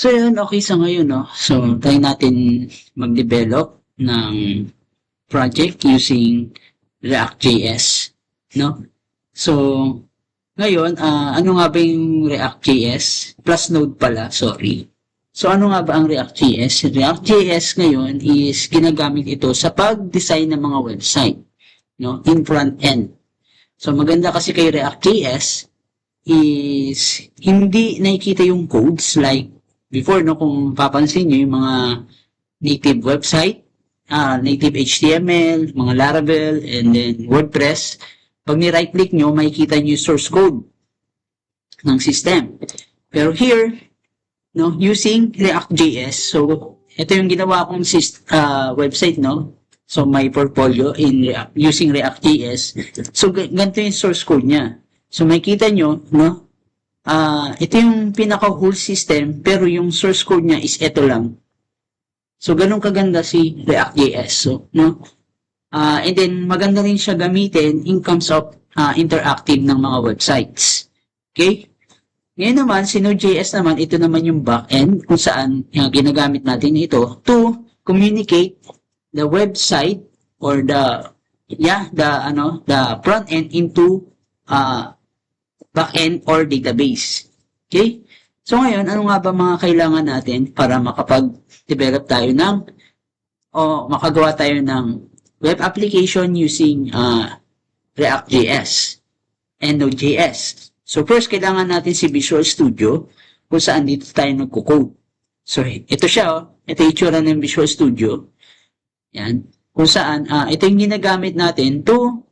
So yun, okay sa ngayon, no? So, try natin mag-develop ng project using React.js, no? So, ngayon, ano nga ba yung React.js? Plus Node pala, sorry. So, ano nga ba ang React.js? React.js ngayon is ginagamit ito sa pag-design ng mga website, no? In front end. So, maganda kasi kay React.js is hindi nakikita yung codes like before, no, kung papansin nyo yung mga native website, native HTML, mga Laravel, and then WordPress, pag ni-right click nyo, makikita nyo yung source code ng system. Pero here, no, using React.js, so ito yung ginawa kong website, no? So, my portfolio using React.js. So, ganito yung source code niya. So, makikita nyo, no? Ito yung pinaka-whole system, pero yung source code niya is ito lang. So, ganun kaganda si React.js. So, no? And then, maganda rin siya gamitin in terms of interactive ng mga websites. Okay? Ngayon naman, si Node.js naman, ito naman yung backend kung saan ginagamit natin ito to communicate the website or the front end into backend or database. Okay? So ngayon, ano nga ba mga kailangan natin para makapag-develop tayo makagawa tayo ng web application using React.js and Node.js. So first, kailangan natin si Visual Studio kung saan dito tayo nagko-code. So ito siya, ito yung itsura ng Visual Studio. Yan. Kung saan, ito yung ginagamit natin to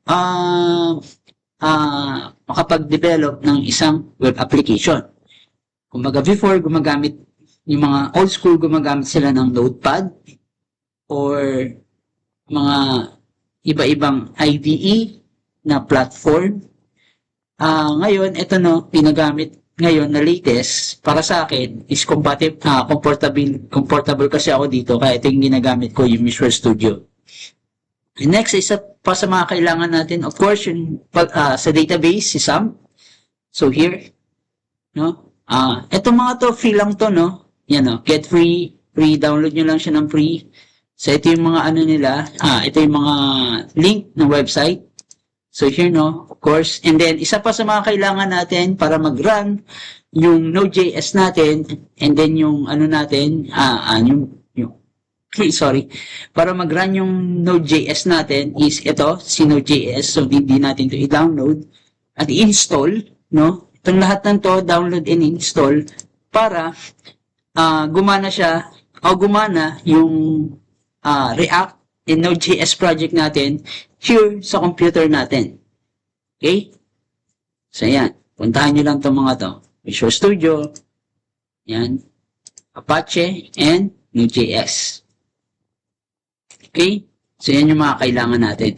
makapag-develop ng isang web application. Kumbaga before, gumagamit yung mga old school, gumagamit sila ng Notepad or mga iba-ibang IDE na platform. Ngayon, ito no, pinagamit ngayon na latest para sa akin is comfortable kasi ako dito kaya ito yung ginagamit ko, yung Visual Studio. And next, isa pa sa mga kailangan natin, of course, yung sa database, si SAM. So here, no? Ito mga to, free lang to, no? Yan, no? Get free, download nyo lang siya ng free. So ito yung mga ano nila, ito yung mga link ng website. So here, no? Of course. And then, isa pa sa mga kailangan natin para mag-run yung Node.js natin, and then yung ano natin, para mag-run yung Node.js natin is ito, si Node.js. So, hindi natin ito i-download at i-install, no? Itong lahat ng to, download and install para gumana siya o gumana yung React and Node.js project natin here sa computer natin. Okay? So, yan. Puntahan nyo lang itong mga to. Visual Studio, yan, Apache, and Node.js. Okay? So, yan yung mga kailangan natin.